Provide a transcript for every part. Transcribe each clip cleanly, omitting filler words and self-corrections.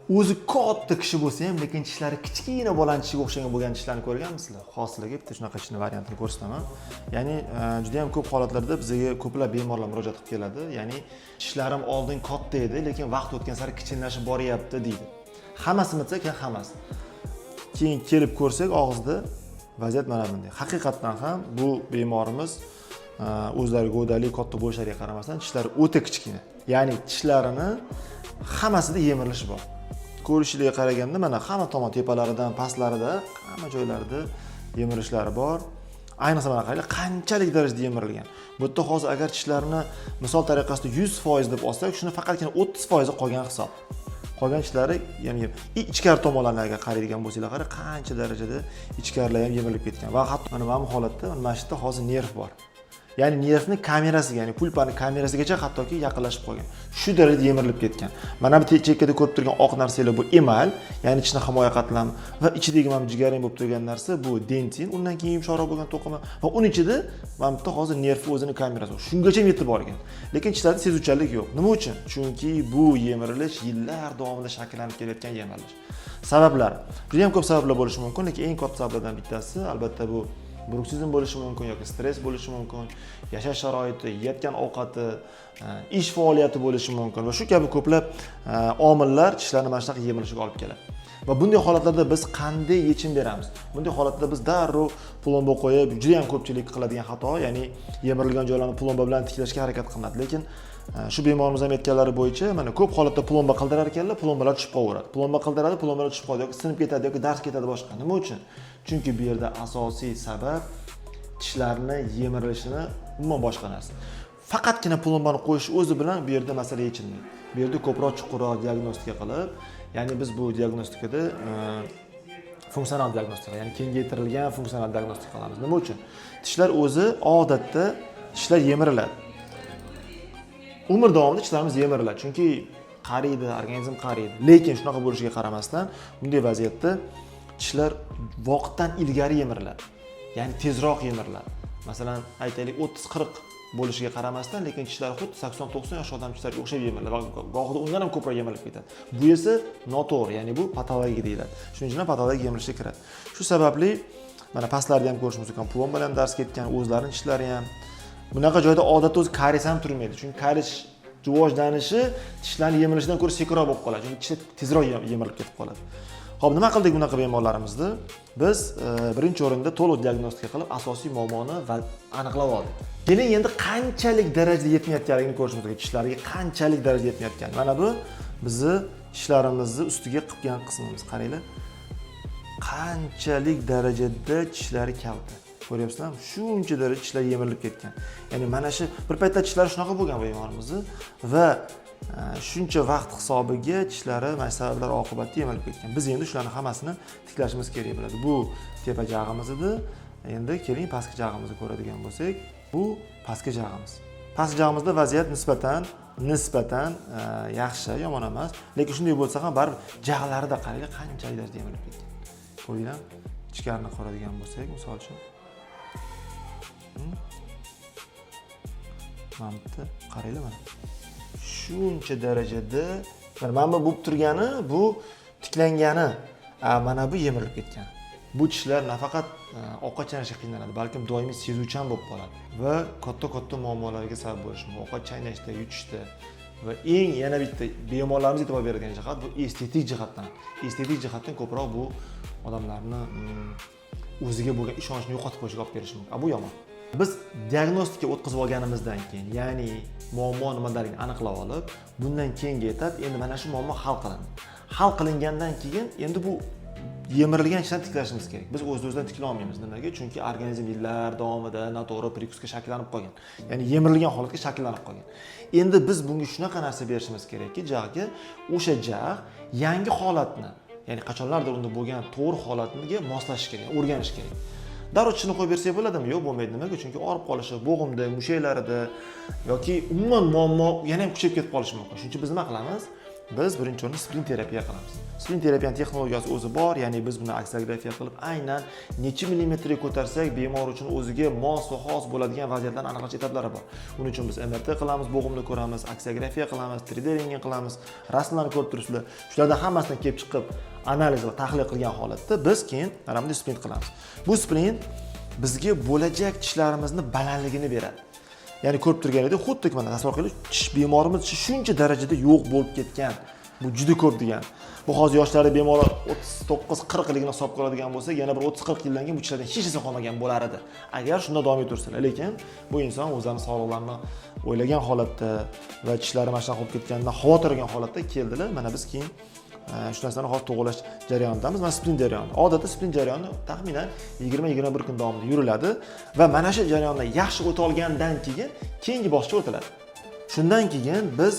o'zi katta kishi bo'lsa ham, lekin tishlari kichkina bolani tishiga o'xshagan bo'lgan tishlarni ko'rganmisizlar? Hozirga bitta shunaqa tishni variantini ko'rsataman. Ya'ni juda ham ko'p holatlarda bizga ko'plab bemorlar murojaat qilib keladi. Ya'ni tishlarim oldin katta edi, lekin vaqt o'tgan sari kichkinlashib boryapti deydi. Hammasini aytsak, hammasi. Keyin kelib ko'rsak, og'izda vaziyat mana bunday. Haqiqatdan ham bu bemorimiz o'zlari go'dali katta bo'lishlariga qaramasdan tishlari o'ta kichkina. Ya'ni tishlarini hammasida yemirilishi bor. Ko'rishiga qaraganda mana hamma tomon tepalaridan, pastlarida, hamma joylarida yemirishlari bor. Ayniqsa mana qaranglar, qanchalik darajada yemirilgan. Bu yerda hozir agar tishlarini misol tariqasida 100% deb olsak, shuni faqatgina 30% qolgan hisob. Qolgan tishlari, ya'ni ichkari tomonlarga agar qaraydigan bo'lsanglar, qarang qancha darajada ichkarilar ham yemirilib ketgan. Va hatto mana bu holatda mana shu yerda hozir nerv bor. Ya'ni nervning kamerasiga, ya'ni pulpaning kamerasigacha hattoki yaqinlashib qolgan. Shu darajada yemirilib ketgan. Mana bu chekkada ko'rib turgan oq narsalar bu emal, ya'ni tishni himoya qatlami va ichidagi mana jigarrang bo'lib turgan narsa bu dentin, undan keyin yumshoqroq bo'lgan to'qima va uning ichida mana bu hozir nerv o'zining kamerasi. Shungacha yetib borgan. Lekin tishlarda sezuvchanlik yo'q. Nima uchun? Chunki bu yemirilish yillar davomida shakllanib kelayotgan yemirilish. Sabablar. Juda ham ko'p sabablar bo'lishi mumkin, lekin eng katta sabablardan bittasi albatta bu bruksizm bo'lishi mumkin yoki stress bo'lishi mumkin, yashash sharoiti, yeyotgan ovqati, ish faoliyati bo'lishi mumkin va shu kabi ko'plab omillar tishlarni mana shunaqa yemirilishiga olib keladi. Va bunday holatlarda biz qanday yechim beramiz? Bunday holatda biz darrov plomba qo'yib, juda ham ko'pchilik qiladigan xato, ya'ni yemirilgan joylarni plomba bilan tiklashga harakat qilinadi. Lekin shu bemorimiz ham aytganlari bo'yicha mana ko'p holatda plomba qildirar ekanlar, plombalar tushib qolaveradi. Plomba qildiradi, plombalar tushib qoladi yoki sinib ketadi yoki dars ketadi boshqa. Nima uchun? Chunki bu yerda asosiy sabab tishlarni yemirilishini umuman boshqa narsa. Faqatgina plombani qo'yish o'zi bilan bu yerda masala yechilmaydi. Bu yerda ko'proq chuqurroq diagnostika qilib, ya'ni biz bu diagnostikada funksional diagnostika, ya'ni kengaytirilgan funksional diagnostika qilamiz. Nima uchun? Tishlar o'zi odatda tishlar yemiriladi. Umr davomida tishlarimiz yemiriladi. Chunki qariydi, organizm qariydi. Lekin shunaqa bo'lishiga qaramasdan, bunday vaziyatda tishlar vaqtdan ilgari yemiriladi. Ya'ni tezroq yemiriladi. Masalan, aytaylik 30-40 bo'lishiga qaramasdan, lekin tishlar xuddi 80-90 yosh odam tishlariga o'xshab yemiriladi. Gohida undan ham ko'proq yemirilib ketadi. Bu esa noto'g'ri, ya'ni bu patologik deyiladi. Shuning uchun ham patologik yemirishga kiradi. Shu sababli mana pastlarda ham ko'rishimiz mumkin, plombalar ham dars ketgan, o'zlarining tishlari ham. Bunaqa joyda odatda o'zi karies ham turmaydi. Chunki karies rivojlanishi tishlarning yemirishidan ko'ra sekinroq bo'lib qoladi. Chunki tishlar tezroq yemirilib ketib qoladi. Xo'p, nima qildik bunaqa bemorlarimizni? Biz birinchi o'rinda to'liq diagnostika qilib, asosiy muammoni aniqlab oldik. Keling endi qanchalik darajada yetmayotganligini ko'rishimiz kerak. Tishlariga qanchalik darajada yetmayotgan. Mana bu bizni tishlarimizni ustiga qilgan qismimiz. Qaranglar. Qanchalik darajada tishlari kalta. Ko'ryapsizlarmi? Shuncha darajada tishlar yemirilib ketgan. Ya'ni mana shu bir paytda tishlari shunaqa bo'lgan bemorimizni va shuncha vaqt hisobiga tishlari mana sabablar oqibatida yemirilib ketgan. Biz endi shularni hammasini tiklashimiz kerak bo'ladi. Bu tepa jag'imiz edi. Endi keling pastki jag'imizni ko'radigan bo'lsak, bu pastki jag'imiz. Pastki jag'imizda vaziyat nisbatan yaxshi, yomon emas. Lekin shunday bo'lsa ham baribir jag'larida qaranglar qanchalik darajada yemirilib ketgan. Ko'ringlar, ichkarini qaraydigan bo'lsak, misol uchun mana bitta qaranglar mana. Shuncha darajada mana bu bo'lib turgani, bu tiklangani, mana bu yemirilib ketgan. Bu tishlar nafaqat ovqat chaynashga qiynaladi, balkim doimiy sezuvchan bo'lib qoladi va katta muammolarga sabab bo'lishi mumkin. Ovqat chaynashda, yutishda va eng yana bitta bemorlarimiz e'tibor beradigan jihat bu estetik jihatdan. Estetik jihatdan ko'proq bu odamlarni o'ziga bo'lgan ishonchni yo'qotib qo'yishiga olib berishi mumkin. Bu yomon. Biz diagnostika o'tkazib olganimizdan keyin, ya'ni muammo nimadaligini aniqlab olib, bundan keyingi etap endi mana shu muammo hal qilindi. Hal qilingandan keyin endi bu yemirilgan tishlarni tiklashimiz kerak. Biz o'z-o'zidan tikla olmaymiz. Nimaga? Chunki organizm yillar davomida noto'g'ri prikusga shakllanib qolgan. Ya'ni yemirilgan holatga shakllanib qolgan. Endi biz bunga shunaqa narsa berishimiz kerakki, jag'ga o'sha jag' yangi holatni, ya'ni qachonlardir unda bo'lgan to'g'ri holatiga moslashish kerak, o'rganish kerak. Darrov tishni qo'yib bersak bo'ladimi? Yo'q, bo'lmaydi. Nimaga? Chunki og'rib qolishi, bo'g'imda, mushaklarida yoki umuman muammo yana ham kuchayib ketib qolishi mumkin. Shuning uchun biz nima qilamiz? biz birinchi o'rinda splin terapiya qilamiz. Splin terapiyaning texnologiyasi o'zi bor, ya'ni biz buni aksiografiya qilib aynan necha millimetrga ko'tarsak bemor uchun o'ziga mos va xos bo'ladigan vaziyatlarni aniqlash etaplari bor. Buning uchun biz MRT qilamiz, bo'g'imni ko'ramiz, aksiografiya qilamiz, 3D rentgen qilamiz, rasmlarni ko'rib turibsizlar. Shulardan hammasidan kelib chiqib analiz va tahlil qilgan holatda biz keyin mana bunday splin qilamiz. Bu splin bizga bo'lajak tishlarimizni balandligini beradi. Ya'ni ko'rib turganingizda xuddi mana tasavvur qiling, tish bemorimiz shuncha darajada yo'q bo'lib ketgan. Bu juda ko'p degan. Bu hozir yoshlari bemorlar 39-40 ligini hisobga oladigan bo'lsa, yana bir 30-40 yildan keyin bu tishlardan hech narsa qolmagan bo'lar edi. Agar shunda davom etaversalar. Lekin bu inson o'zlarining sog'liqlarini o'ylagan holatda va tishlari mana shunaqa bo'lib ketganidan xavotir olgan holatda keldilar. Mana biz keyin shu narsani hozir to'g'rilash jarayonidamiz. Mana splin jarayoni. Odatda splin jarayoni taxminan 20-21 kun davomida yuriladi va mana shu jarayondan yaxshi o'ta olgandan keyin keyingi bosqichga o'tiladi. Shundan keyin biz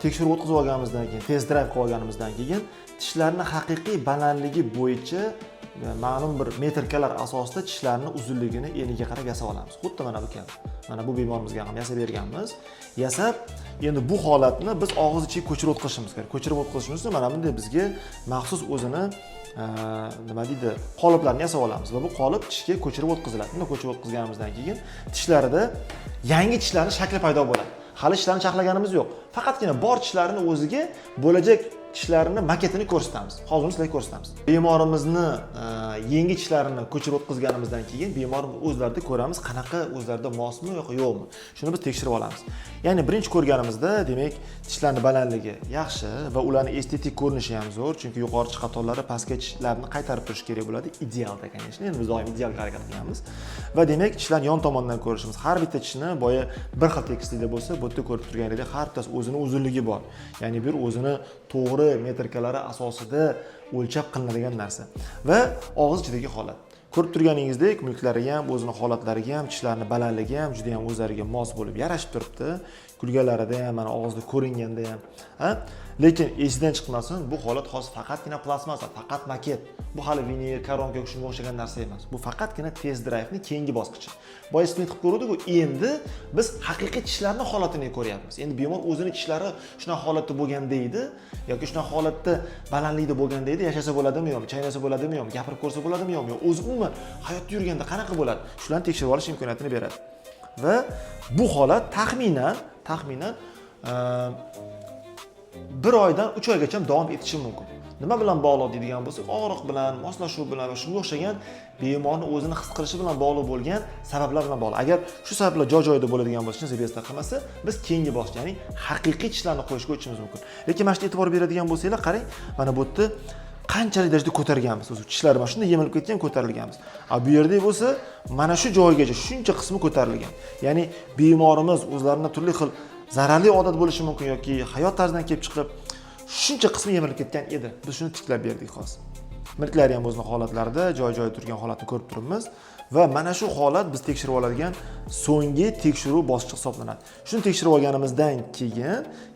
tekshiruv o'tkazib olganimizdan keyin, test drive qilib olganimizdan keyin tishlarning haqiqiy balandligi bo'yicha ma'lum bir metrikalar asosida tishlarning uzunligini eniga qarab yasab olamiz. Xuddi mana bu kabi. Mana bu bemorimizga ham yasab berganmiz. Yasab, endi bu holatni biz og'iz ichiga ko'chirib o'tkazishimiz kerak. Ko'chirib o'tkazishimiz uchun mana bunday bizga maxsus o'zini nima deydi, qoliplarni yasab olamiz va bu qolip tishga ko'chirib o'tkaziladi. Buni ko'chirib o'tkazganimizdan keyin tishlarida yangi tishlarning shakli paydo bo'ladi. Hali tishlarni chaqlaganimiz yo'q. Faqatgina bor tishlarni o'ziga bo'lajak tishlarni maketini ko'rsatamiz. Hozir sizlarga ko'rsatamiz. Bemorimizni yangi tishlarini ko'chirib o'tkazganimizdan keyin bemorimiz o'zlarida ko'ramiz, qanaqa o'zlarida mosmi yoki yo'qmi. Shuni biz tekshirib olamiz. Ya'ni birinchi ko'rganimizda, demak, tishlarning balandligi yaxshi va ularning estetik ko'rinishi ham zo'r, chunki yuqori tish qatorlari pastki tishlarni qaytarib turish kerak bo'ladi. Idealda, конечно. Endi biz doim idealga harakat qilamiz. Va demak, tishlarni yon tomondan ko'rishimiz. Har bitta tishni boya bir xil tekislikda bo'lsa, bu yerda ko'rib turganingizda har bittasi o'zini uzunligi bor. Ya'ni bir o'zini to'g'ri metrikalari asosida o'lchab qilinadigan narsa va og'iz ichidagi holat. Ko'rib turganingizdek, mulklari ham, o'zining holatlariga ham, tishlarning balandligi ham juda ham o'zlariga mos bo'lib yarashib turibdi. Kulganlarida ham, mana og'izda ko'ringanda ham, lekin esidan chiqmasin, bu holat hozir faqatgina plastmassa, faqat maket. Bu hali vinil, koronka shunga o'xshagan narsa emas. Bu faqatgina test drive'ning keyingi bosqichi. Boya splin qilib ko'rdik-ku, endi biz haqiqiy tishlarning holatini ko'ryapmiz. Endi bemor o'zining tishlari shunaqa holatda bo'lganda edi yoki shunaqa holatda balandlikda bo'lganda edi, yashasa bo'ladimi yo'qmi, chaynasa bo'ladimi yo'qmi, gapirib ko'rsa bo'ladimi yo'qmi, o'zi umuman hayotda yurganda qanaqa bo'ladi? Shularni tekshirib olish imkoniyatini beradi. Va bu holat taxminan 1 oydan 3 oygacha davom etishi mumkin. Nima bilan bog'liq deydigan bo'lsak, og'riq bilan, moslashuv bilan va shunga o'xshagan bemorning o'zini his qilishi bilan bog'liq bo'lgan sabablar bilan bog'liq. Agar shu sabablar joy-joyida bo'ladigan bo'lsa, zabiyasda qilmasa, biz keyingi bosqich, ya'ni haqiqiy tishlarni qo'yishga o'tishimiz mumkin. Lekin mana shu e'tibor beradigan bo'lsanglar, qarang, mana bu yerda qanchalik darajada ko'targanmiz. O'zi tishlar mana shunday yemilib ketgan, ko'tarilganmiz. Bu yerda bo'lsa, mana shu joygacha shuncha qismi ko'tarilgan. Ya'ni bemorimiz o'zlarining turli xil zararli odat bo'lishi mumkin yoki hayot tarzidan kelib chiqib shuncha qismi yemilib ketgan edi. Biz shuni tiklab berdik hozir. Milklari ham o'zining holatlarida joy-joy turgan holatni ko'rib turibmiz va mana shu holat biz tekshirib oladigan so'nggi tekshiruv bosqichi hisoblanadi. Shuni tekshirib olganimizdan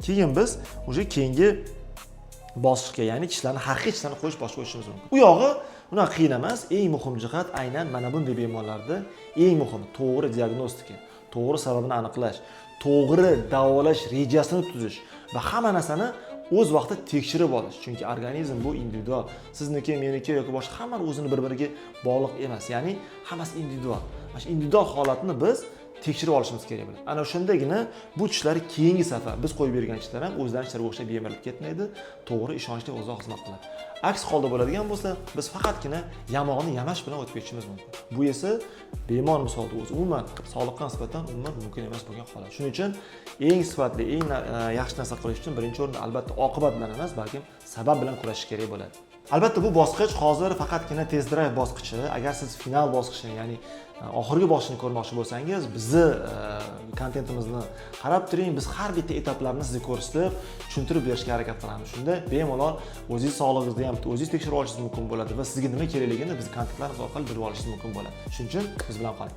keyin biz o'sha keyingi bosqichga, ya'ni tishlarni haqiqiy tishlarni qo'yish bosqichiga o'tishimiz mumkin. U yog'i unaqa qiyin emas. Eng muhim jihat aynan mana bunday bemorlarda eng muhim to'g'ri diagnostika, to'g'ri sababini aniqlash, to'g'ri davolash rejasini tuzish va hamma narsani o'z vaqtida tekshirib olish. Chunki organizm bu individual. Sizniki, meniki yoki boshqa hammani o'zini bir-biriga bog'liq emas. Ya'ni hammasi individual. Mana shu individual holatni biz tekshirib olishimiz kerak bo'ladi. Ana shundagina bu tishlar keyingi safar biz qo'yib bergan tishlar ham o'zlarining tishlariga o'xshab yemirilib ketmaydi, to'g'ri ishonchli uzoq xizmat qiladi. Aks holda bo'ladigan bo'lsa, biz faqatgina yamog'ini yamash bilan o'tib ketishimiz mumkin. Bu esa bemor misolida o'zi umuman sog'liqqa nisbatan umuman mumkin emas bo'lgan holat. Shuning uchun eng sifatli, eng yaxshi narsa qilish uchun birinchi o'rinda albatta oqibat bilan emas, balkim sabab bilan kurashish kerak bo'ladi. Albatta bu bosqich hozir faqatgina test drive bosqichi. Agar siz final bosqichini, ya'ni oxirgi bosqichni ko'rmoqchi bo'lsangiz, bizni kontentimizni qarab turing. Biz har bitta etaplarni sizga ko'rsatib, tushuntirib berishga harakat qilamiz. Shunda bemalol o'zingiz sog'lig'ingizni ham o'zingiz tekshirib olishingiz mumkin bo'ladi va sizga nima kerakligini biz kontentlarimiz orqali bilib olishingiz mumkin bo'ladi. Shuning uchun biz bilan qoling.